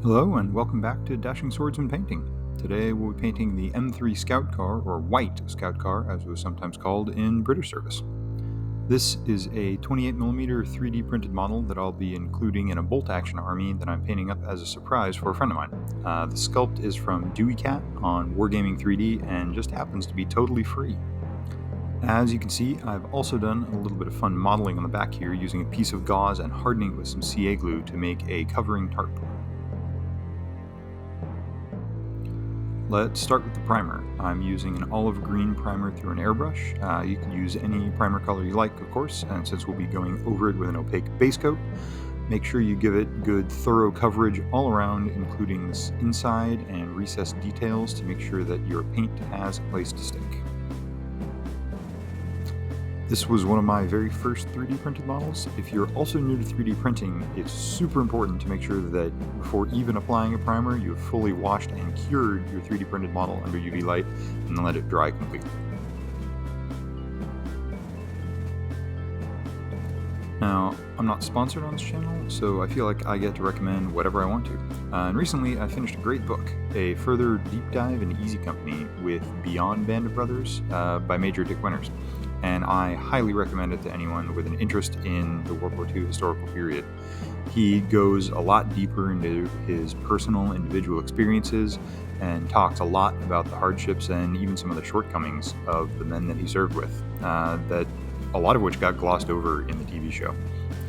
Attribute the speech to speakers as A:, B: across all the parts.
A: Hello and welcome back to Dashing Swordsman Painting. Today we'll be painting the M3 Scout Car, or White Scout Car as it was sometimes called in British service. This is a 28mm 3D printed model that I'll be including in a bolt-action army that I'm painting up as a surprise for a friend of mine. The sculpt is from DeweyCat on Wargaming 3D and just happens to be totally free. As you can see, I've also done a little bit of fun modeling on the back here using a piece of gauze and hardening it with some CA glue to make a covering tarp. Let's start with the primer. I'm using an olive green primer through an airbrush. You can use any primer color you like, of course, and since we'll be going over it with an opaque base coat, make sure you give it good thorough coverage all around, including this inside and recessed details to make sure that your paint has a place to stick. This was one of my very first 3D printed models. If you're also new to 3D printing, it's super important to make sure that before even applying a primer, you have fully washed and cured your 3D printed model under UV light and then let it dry completely. Now, I'm not sponsored on this channel, so I feel like I get to recommend whatever I want to. And recently, I finished a great book, a further deep dive into Easy Company with Beyond Band of Brothers by Major Dick Winters. And I highly recommend it to anyone with an interest in the World War II historical period. He goes a lot deeper into his personal, individual experiences and talks a lot about the hardships and even some of the shortcomings of the men that he served with, that a lot of which got glossed over in the TV show.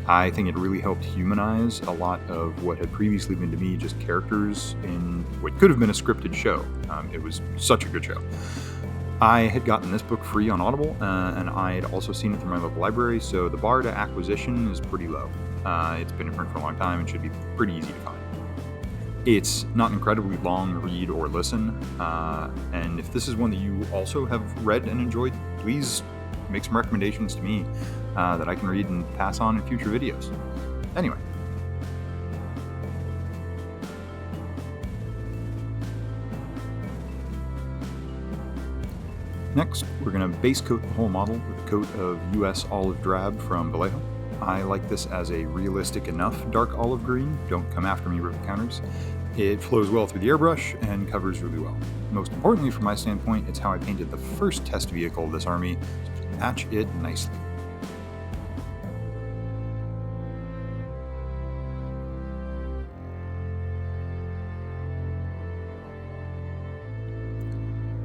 A: I think it really helped humanize a lot of what had previously been to me just characters in what could have been a scripted show. It was such a good show. I had gotten this book free on Audible, and I had also seen it through my local library, so the bar to acquisition is pretty low. It's been in print for a long time and should be pretty easy to find. It's not an incredibly long read or listen, and if this is one that you also have read and enjoyed, please make some recommendations to me that I can read and pass on in future videos. Anyway. Next, we're going to base coat the whole model with a coat of US Olive Drab from Vallejo. I like this as a realistic enough dark olive green. Don't come after me, rivet counters. It flows well through the airbrush and covers really well. Most importantly, from my standpoint, it's how I painted the first test vehicle of this army, so to match it nicely.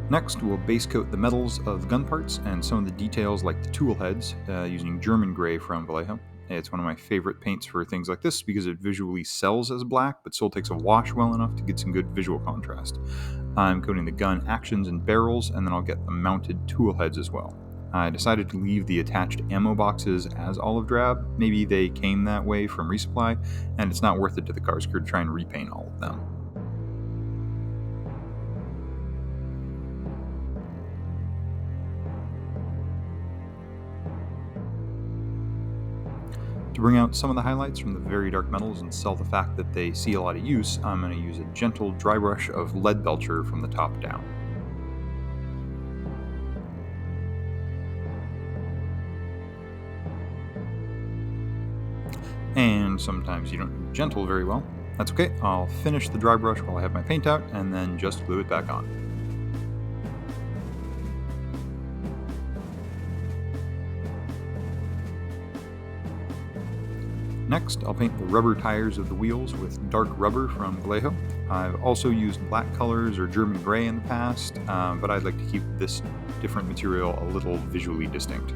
A: Next, we'll base coat the metals of the gun parts and some of the details like the tool heads using German gray from Vallejo. It's one of my favorite paints for things like this because it visually sells as black, but still takes a wash well enough to get some good visual contrast. I'm coating the gun actions and barrels, and then I'll get the mounted tool heads as well. I decided to leave the attached ammo boxes as olive drab. Maybe they came that way from resupply, and it's not worth it to the cars crew to try and repaint all of them. To bring out some of the highlights from the very dark metals and sell the fact that they see a lot of use, I'm going to use a gentle dry brush of lead belcher from the top down. And sometimes you don't do gentle very well. That's okay, I'll finish the dry brush while I have my paint out and then just glue it back on. Next, I'll paint the rubber tires of the wheels with dark rubber from Vallejo. I've also used black colors or German gray in the past, but I'd like to keep this different material a little visually distinct.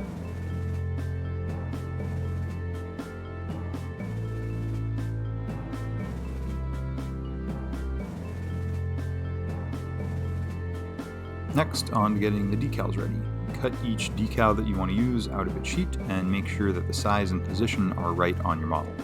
A: Next, on to getting the decals ready. Cut each decal that you want to use out of its sheet and make sure that the size and position are right on your model.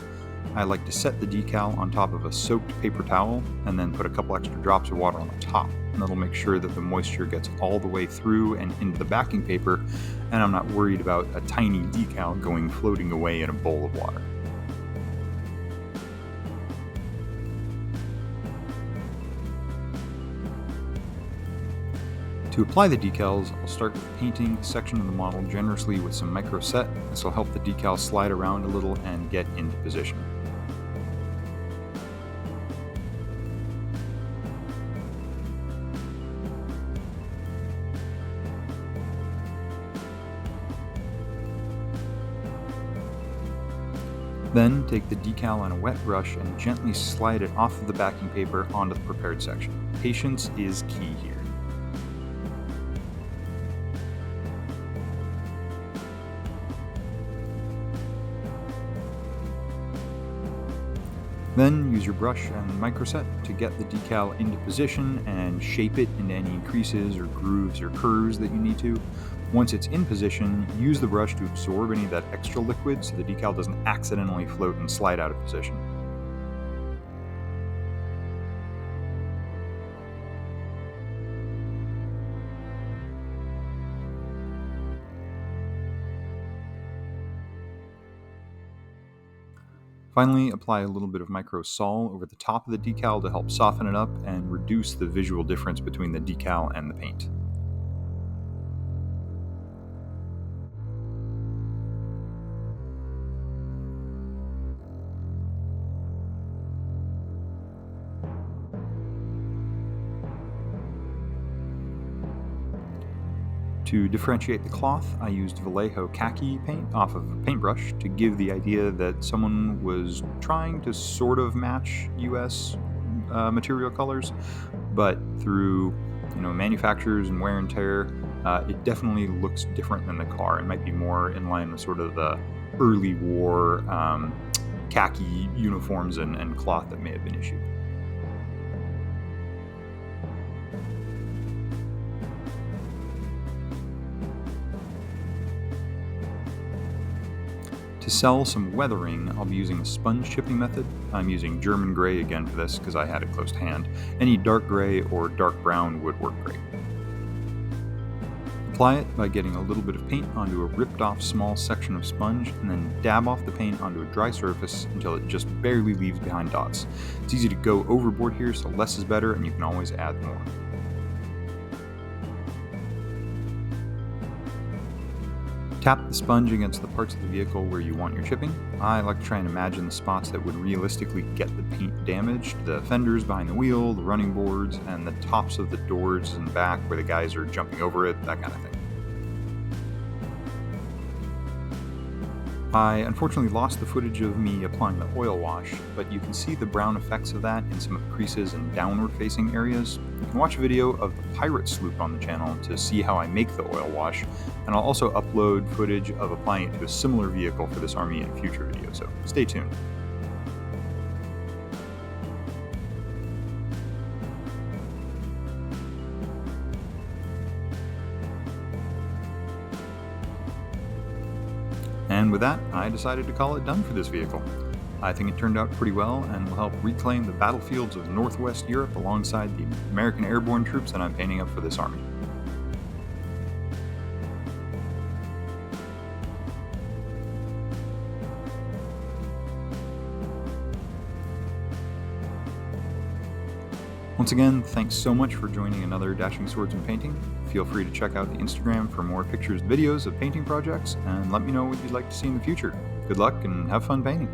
A: I like to set the decal on top of a soaked paper towel and then put a couple extra drops of water on the top. And that'll make sure that the moisture gets all the way through and into the backing paper, and I'm not worried about a tiny decal going floating away in a bowl of water. To apply the decals, I'll start with painting a section of the model generously with some micro set. This will help the decal slide around a little and get into position. Then take the decal on a wet brush and gently slide it off of the backing paper onto the prepared section. Patience is key here. Then use your brush and microset to get the decal into position and shape it into any creases or grooves or curves that you need to. Once it's in position, use the brush to absorb any of that extra liquid so the decal doesn't accidentally float and slide out of position. Finally, apply a little bit of micro sol over the top of the decal to help soften it up and reduce the visual difference between the decal and the paint. To differentiate the cloth, I used Vallejo khaki paint off of a paintbrush to give the idea that someone was trying to sort of match US material colors, but through manufacturers and wear and tear, it definitely looks different than the car. It might be more in line with sort of the early war khaki uniforms and cloth that may have been issued. To sell some weathering, I'll be using a sponge chipping method. I'm using German gray again for this because I had it close to hand. Any dark gray or dark brown would work great. Apply it by getting a little bit of paint onto a ripped off small section of sponge and then dab off the paint onto a dry surface until it just barely leaves behind dots. It's easy to go overboard here, so less is better and you can always add more. Tap the sponge against the parts of the vehicle where you want your chipping. I like to try and imagine the spots that would realistically get the paint damaged: the fenders behind the wheel, the running boards, and the tops of the doors and back where the guys are jumping over it, that kind of thing. I unfortunately lost the footage of me applying the oil wash, but you can see the brown effects of that in some of the creases and downward facing areas. You can watch a video of the pirate sloop on the channel to see how I make the oil wash, and I'll also upload footage of applying it to a similar vehicle for this army in a future video, so stay tuned. And with that, I decided to call it done for this vehicle. I think it turned out pretty well and will help reclaim the battlefields of Northwest Europe alongside the American airborne troops that I'm painting up for this army. Once again, thanks so much for joining another Dashing Swords and Painting. Feel free to check out the Instagram for more pictures and videos of painting projects, and let me know what you'd like to see in the future. Good luck and have fun painting!